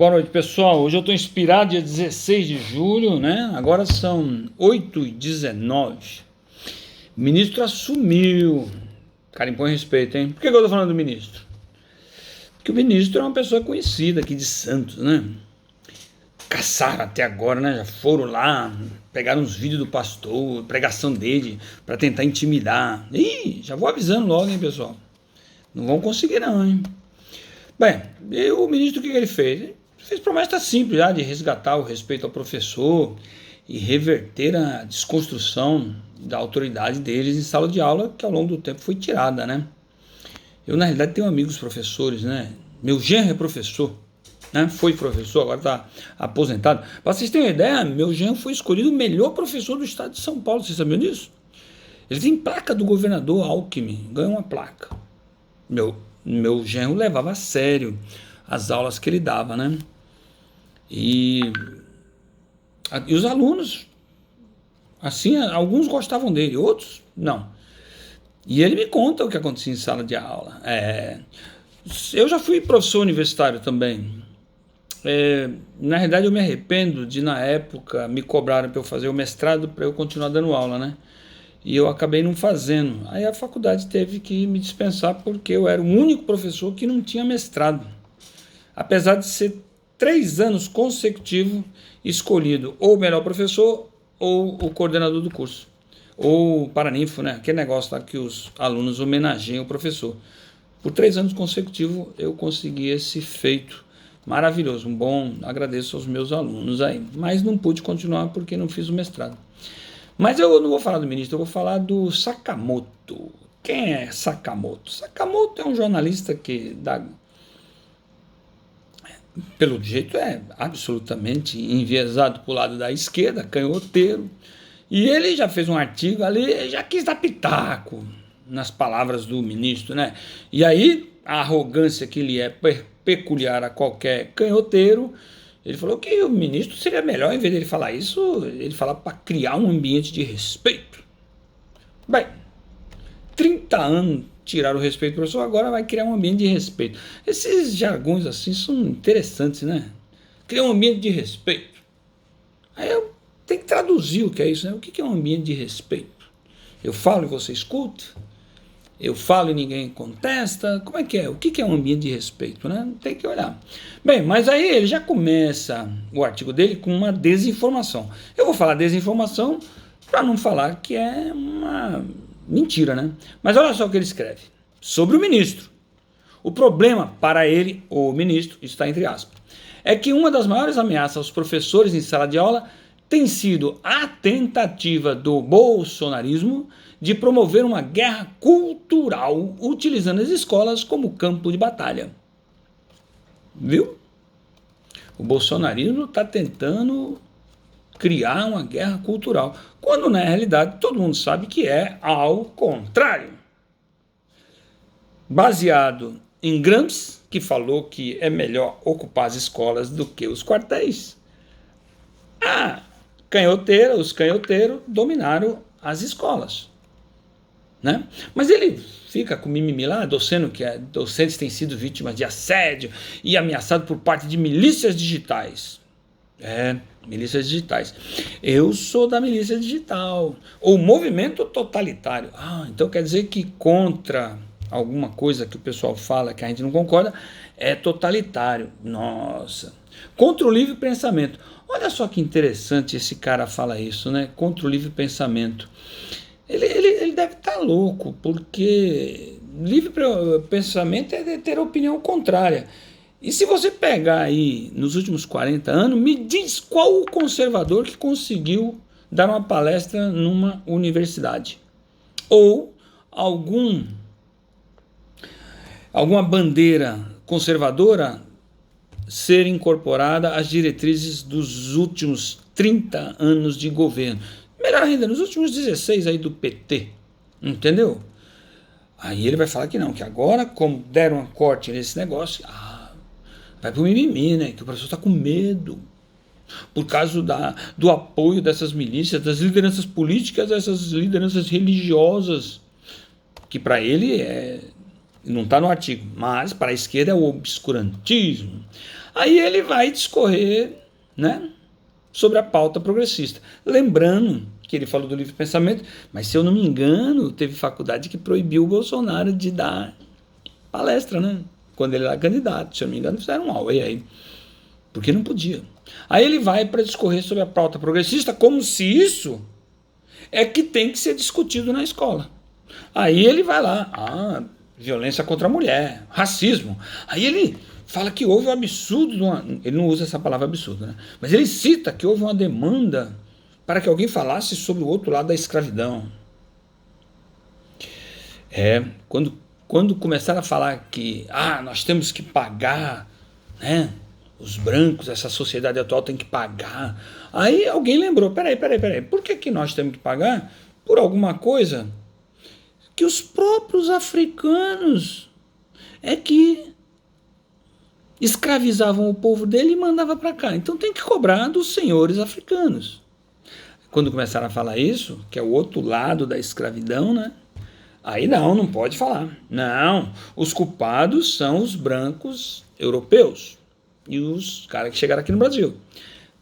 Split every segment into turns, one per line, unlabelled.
Boa noite, pessoal. Hoje eu estou inspirado, dia 16 de julho, né? Agora são 8h19. O ministro assumiu. Cara, impõe respeito, hein? Por que eu estou falando do ministro? Porque o ministro é uma pessoa conhecida aqui de Santos, né? Caçaram até agora, né? Já foram lá, pegaram uns vídeos do pastor, pregação dele, para tentar intimidar. Ih, já vou avisando logo, hein, pessoal? Não vão conseguir não, hein? Bem, e o ministro, o que ele fez? Ele fez promessa simples já de resgatar o respeito ao professor e reverter a desconstrução da autoridade deles em sala de aula, que ao longo do tempo foi tirada, né? Eu, na realidade, tenho amigos professores, né? Meu genro é professor, né? Foi professor, agora está aposentado. Para vocês terem uma ideia, meu genro foi escolhido o melhor professor do estado de São Paulo, vocês sabiam disso? Ele tem placa do governador Alckmin, ganhou uma placa. Meu genro levava a sério as aulas que ele dava, né? E os alunos, assim, alguns gostavam dele, outros não. E ele me conta o que acontecia em sala de aula. Eu já fui professor universitário também. Na realidade, eu me arrependo de, na época, me cobrarem para eu fazer o mestrado para eu continuar dando aula, né? E eu acabei não fazendo. Aí a faculdade teve que me dispensar porque eu era o único professor que não tinha mestrado. Apesar de ser 3 anos consecutivos escolhido ou o melhor professor ou o coordenador do curso. Ou o paraninfo, né? Aquele negócio lá que os alunos homenageiam o professor. Por 3 anos consecutivos eu consegui esse feito maravilhoso. Agradeço aos meus alunos aí. Mas não pude continuar porque não fiz o mestrado. Mas eu não vou falar do ministro, eu vou falar do Sakamoto. Quem é Sakamoto? Sakamoto é um jornalista que, pelo jeito, é absolutamente enviesado para o lado da esquerda, canhoteiro. E ele já fez um artigo ali, já quis dar pitaco nas palavras do ministro, né? E aí, a arrogância que lhe é peculiar a qualquer canhoteiro, ele falou que o ministro seria melhor, em vez dele falar isso, ele falar para criar um ambiente de respeito. Bem, 30 anos tiraram o respeito do professor, agora vai criar um ambiente de respeito. Esses jargões assim são interessantes, né? Criar um ambiente de respeito. Aí eu tenho que traduzir o que é isso, né? O que é um ambiente de respeito? Eu falo e você escuta? Eu falo e ninguém contesta? Como é que é? O que é um ambiente de respeito, né? Tem que olhar. Bem, mas aí ele já começa o artigo dele com uma desinformação. Eu vou falar desinformação para não falar que é uma mentira, né? Mas olha só o que ele escreve. Sobre o ministro. O problema para ele, o ministro, está entre aspas, é que uma das maiores ameaças aos professores em sala de aula tem sido a tentativa do bolsonarismo de promover uma guerra cultural utilizando as escolas como campo de batalha. Viu? O bolsonarismo está tentando criar uma guerra cultural, quando na realidade todo mundo sabe que é ao contrário. Baseado em Gramsci, que falou que é melhor ocupar as escolas do que os quartéis. Os canhoteiros dominaram as escolas, né? Mas ele fica com mimimi lá, docendo que docentes têm sido vítimas de assédio e ameaçados por parte de milícias digitais. Milícias digitais. Eu sou da milícia digital, ou movimento totalitário. Então quer dizer que contra alguma coisa que o pessoal fala que a gente não concorda, é totalitário. Nossa. Contra o livre pensamento. Olha só que interessante esse cara fala isso, né? Contra o livre pensamento. Ele deve estar louco, porque livre pensamento é ter opinião contrária. E se você pegar aí nos últimos 40 anos, me diz qual o conservador que conseguiu dar uma palestra numa universidade. Ou alguma bandeira conservadora ser incorporada às diretrizes dos últimos 30 anos de governo. Melhor ainda, nos últimos 16 aí do PT, entendeu? Aí ele vai falar que não, que agora, como deram um corte nesse negócio, vai pro mimimi, né? Que o professor está com medo por causa do apoio dessas milícias, das lideranças políticas, dessas lideranças religiosas, que para ele não está no artigo, mas para a esquerda é o obscurantismo. Aí ele vai discorrer, né, sobre a pauta progressista. Lembrando que ele falou do livre pensamento, mas se eu não me engano, teve faculdade que proibiu o Bolsonaro de dar palestra, né? Quando ele era candidato, se eu não me engano, fizeram um auê aí, porque não podia. Aí ele vai para discorrer sobre a pauta progressista como se isso é que tem que ser discutido na escola. Aí ele vai lá, violência contra a mulher, racismo. Aí ele fala que houve um absurdo, ele não usa essa palavra absurdo, né? Mas ele cita que houve uma demanda para que alguém falasse sobre o outro lado da escravidão. Quando começaram a falar que nós temos que pagar, né? Os brancos, essa sociedade atual tem que pagar. Aí alguém lembrou, peraí, por que nós temos que pagar? Por alguma coisa que os próprios africanos é que escravizavam o povo dele e mandavam para cá. Então tem que cobrar dos senhores africanos. Quando começaram a falar isso, que é o outro lado da escravidão, né? Aí não pode falar. Não, os culpados são os brancos europeus e os caras que chegaram aqui no Brasil.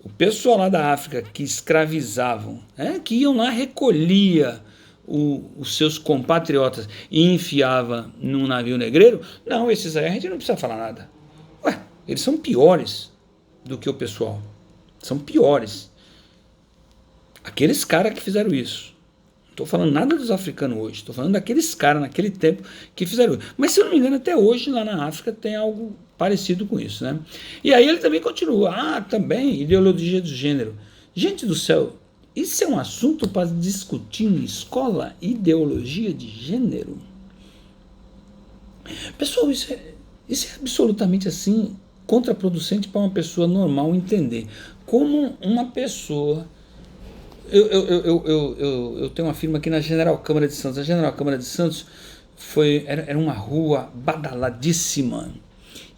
O pessoal lá da África que escravizavam, que iam lá, recolhia os seus compatriotas e enfiava num navio negreiro, não, esses aí a gente não precisa falar nada. Eles são piores do que o pessoal. São piores. Aqueles caras que fizeram isso. Não estou falando nada dos africanos hoje, estou falando daqueles caras naquele tempo que fizeram isso. Mas se eu não me engano, até hoje lá na África tem algo parecido com isso, né? E aí ele também continua, também ideologia de gênero. Gente do céu, isso é um assunto para discutir em escola, ideologia de gênero? Pessoal, isso é absolutamente assim contraproducente para uma pessoa normal entender. Como uma pessoa... Eu tenho uma firma aqui na General Câmara de Santos. A General Câmara de Santos era uma rua badaladíssima.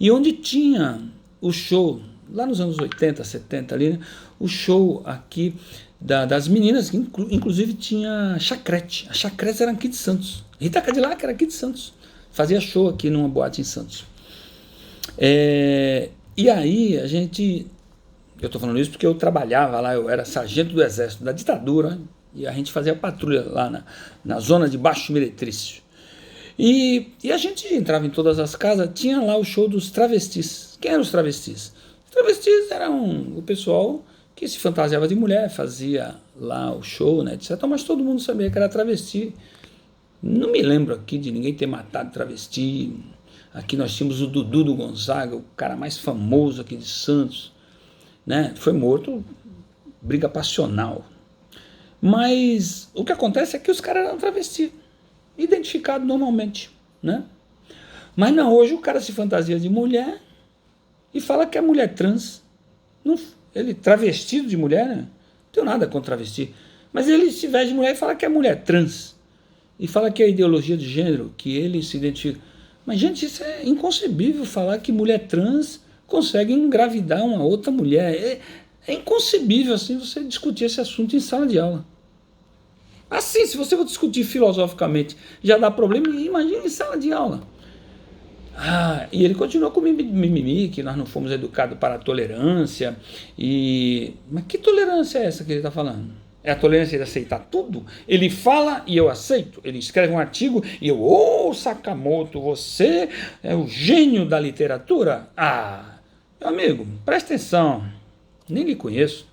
E onde tinha o show, lá nos anos 80, 70 ali, né, o show aqui das meninas, que inclusive tinha chacrete. As chacretes eram aqui de Santos. Rita Cadillac era aqui de Santos. Fazia show aqui numa boate em Santos. E aí a gente... Eu estou falando isso porque eu trabalhava lá, eu era sargento do exército da ditadura, e a gente fazia patrulha lá na zona de Baixo Meretrício. E a gente entrava em todas as casas, tinha lá o show dos travestis. Quem eram os travestis? Os travestis eram o pessoal que se fantasiava de mulher, fazia lá o show, né, etc. Mas todo mundo sabia que era travesti. Não me lembro aqui de ninguém ter matado travesti. Aqui nós tínhamos o Dudu do Gonzaga, o cara mais famoso aqui de Santos, né? Foi morto, briga passional. Mas o que acontece é que os caras eram travestis, identificados normalmente, né? Mas não, hoje o cara se fantasia de mulher e fala que é mulher trans. Não, ele travestido de mulher, né? Não tenho nada contra travesti, mas ele se veste de mulher e fala que é mulher trans. E fala que é ideologia de gênero, que ele se identifica. Mas, gente, isso é inconcebível, falar que mulher trans consegue engravidar uma outra mulher. É inconcebível assim você discutir esse assunto em sala de aula. Assim, se você for discutir filosoficamente, já dá problema, imagina em sala de aula. E ele continuou com mimimi, que nós não fomos educados para a tolerância. Mas que tolerância é essa que ele está falando? É a tolerância de aceitar tudo? Ele fala e eu aceito. Ele escreve um artigo e eu, Sakamoto, você é o gênio da literatura? Meu amigo, presta atenção. Nem lhe conheço.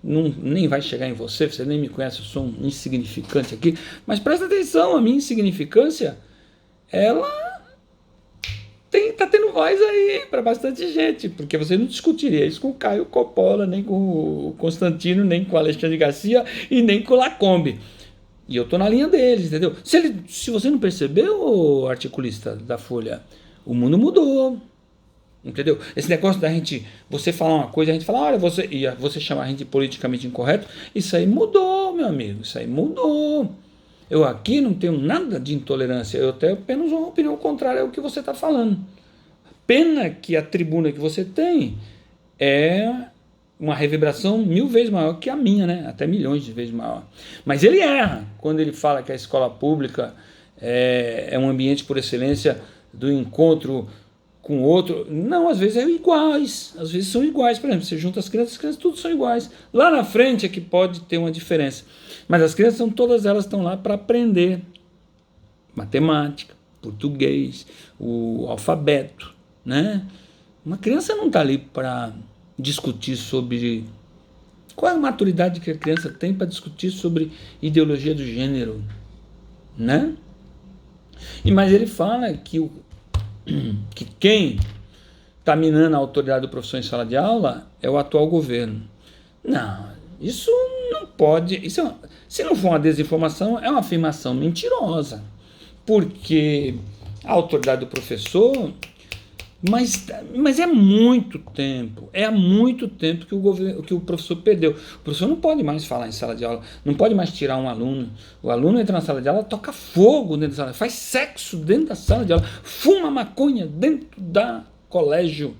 Nem vai chegar em você, você nem me conhece, eu sou um insignificante aqui. Mas presta atenção, a minha insignificância, ela está tendo voz aí para bastante gente, porque você não discutiria isso com o Caio Coppola, nem com o Constantino, nem com o Alexandre Garcia e nem com o Lacombe. E eu estou na linha deles, entendeu? Se você não percebeu, articulista da Folha, o mundo mudou, entendeu? Esse negócio da gente, você falar uma coisa, a gente fala, olha, você chamar a gente de politicamente incorreto, isso aí mudou, meu amigo, isso aí mudou. Eu aqui não tenho nada de intolerância, eu tenho apenas uma opinião contrária ao que você está falando. Pena que a tribuna que você tem é uma reverberação 1000 vezes maior que a minha, né? Até milhões de vezes maior. Mas ele erra quando ele fala que a escola pública é um ambiente por excelência do encontro com outro. Não, às vezes é iguais, às vezes são iguais. Por exemplo, você junta as crianças todas são iguais. Lá na frente é que pode ter uma diferença. Mas as crianças todas elas estão lá para aprender matemática, português, o alfabeto, né? Uma criança não está ali para discutir sobre qual é a maturidade que a criança tem para discutir sobre ideologia do gênero, né? Mas ele fala que quem está minando a autoridade do professor em sala de aula é o atual governo. Não, isso não pode. Se não for uma desinformação, é uma afirmação mentirosa. Porque a autoridade do professor. Mas é muito tempo que o professor perdeu. O professor não pode mais falar em sala de aula, não pode mais tirar um aluno. O aluno entra na sala de aula, toca fogo dentro da sala, faz sexo dentro da sala de aula, fuma maconha dentro da colégio.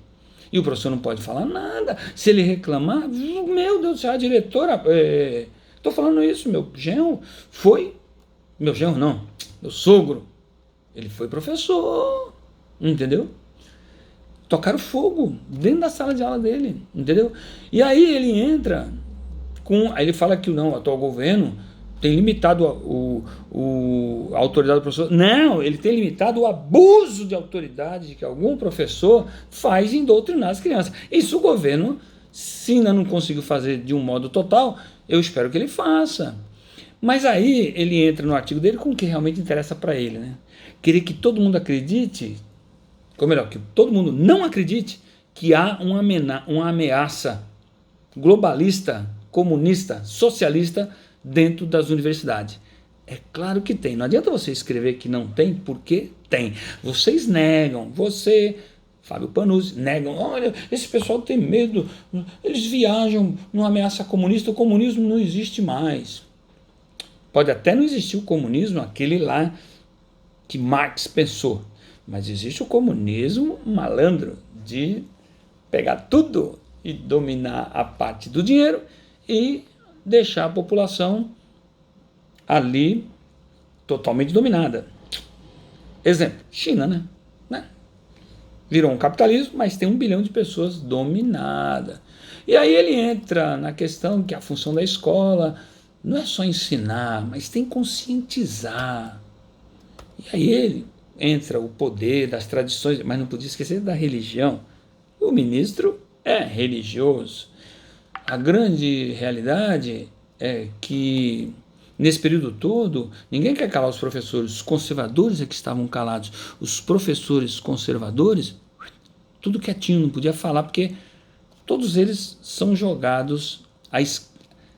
E o professor não pode falar nada. Se ele reclamar, meu Deus do céu, a diretora... Estou falando isso, meu genro foi... Meu genro não, meu sogro. Ele foi professor, entendeu? Tocaram fogo dentro da sala de aula dele, entendeu? E aí ele entra aí ele fala que o atual governo tem limitado a autoridade do professor. Não, ele tem limitado o abuso de autoridade que algum professor faz em doutrinar as crianças. Isso o governo, se ainda não conseguiu fazer de um modo total, eu espero que ele faça. Mas aí ele entra no artigo dele com o que realmente interessa para ele, né? Querer que todo mundo acredite, ou melhor, que todo mundo não acredite que há uma ameaça globalista, comunista, socialista dentro das universidades. É claro que tem. Não adianta você escrever que não tem, porque tem. Vocês negam, Fábio Panuzzi, negam. Olha, esse pessoal tem medo, eles viajam numa ameaça comunista, o comunismo não existe mais. Pode até não existir o comunismo, aquele lá que Marx pensou. Mas existe o comunismo malandro de pegar tudo e dominar a parte do dinheiro e deixar a população ali totalmente dominada. Exemplo, China, né? Virou um capitalismo, mas tem 1 bilhão de pessoas dominadas. E aí ele entra na questão que a função da escola não é só ensinar, mas tem que conscientizar. E aí entra o poder das tradições, mas não podia esquecer da religião. O ministro é religioso. A grande realidade é que, nesse período todo, ninguém quer calar os professores. Os conservadores é que estavam calados. Os professores conservadores, tudo quietinho, não podia falar, porque todos eles são jogados,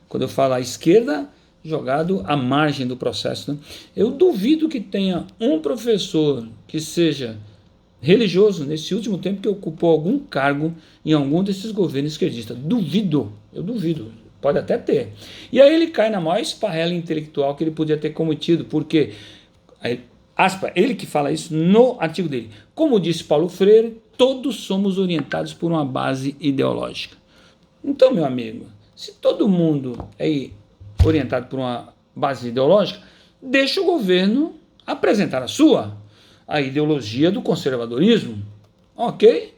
quando eu falo à esquerda, jogado à margem do processo, né? Eu duvido que tenha um professor que seja religioso nesse último tempo que ocupou algum cargo em algum desses governos esquerdistas. Eu duvido, pode até ter. E aí ele cai na maior esparrela intelectual que ele podia ter cometido, porque, aspa, ele que fala isso no artigo dele, como disse Paulo Freire, todos somos orientados por uma base ideológica. Então, meu amigo, se todo mundo é orientado por uma base ideológica, deixa o governo apresentar a ideologia do conservadorismo, ok?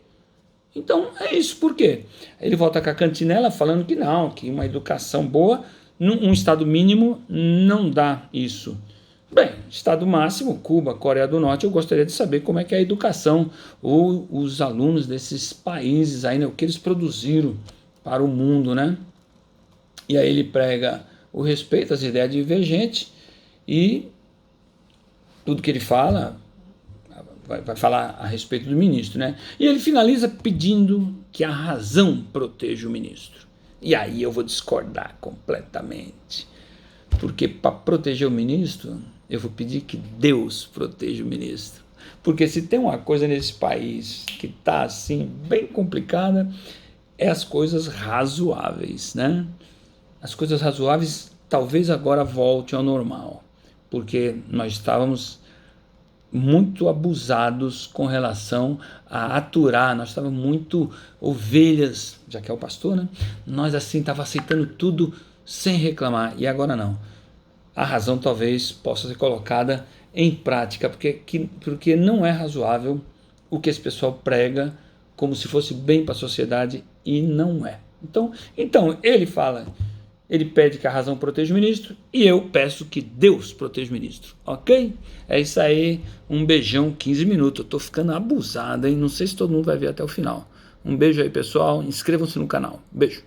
Então é isso. Por quê? Ele volta com a cantinela falando que não, que uma educação boa, um estado mínimo não dá isso. Bem, estado máximo, Cuba, Coreia do Norte, eu gostaria de saber como é que é a educação, ou os alunos desses países aí, né, o que eles produziram para o mundo, né? E aí ele prega o respeito às ideias divergentes e tudo que ele fala vai falar a respeito do ministro, né? E ele finaliza pedindo que a razão proteja o ministro. E aí eu vou discordar completamente, porque para proteger o ministro, eu vou pedir que Deus proteja o ministro. Porque se tem uma coisa nesse país que está assim bem complicada, é as coisas razoáveis, né? As coisas razoáveis talvez agora voltem ao normal, porque nós estávamos muito abusados com relação a aturar, nós estávamos muito ovelhas, já que é o pastor, né? Nós assim estávamos aceitando tudo sem reclamar, e agora não. A razão talvez possa ser colocada em prática, porque não é razoável o que esse pessoal prega como se fosse bem para a sociedade e não é. Então ele fala, ele pede que a razão proteja o ministro e eu peço que Deus proteja o ministro, ok? É isso aí, um beijão, 15 minutos, eu tô ficando abusado, hein? Não sei se todo mundo vai ver até o final. Um beijo aí, pessoal, inscrevam-se no canal, beijo.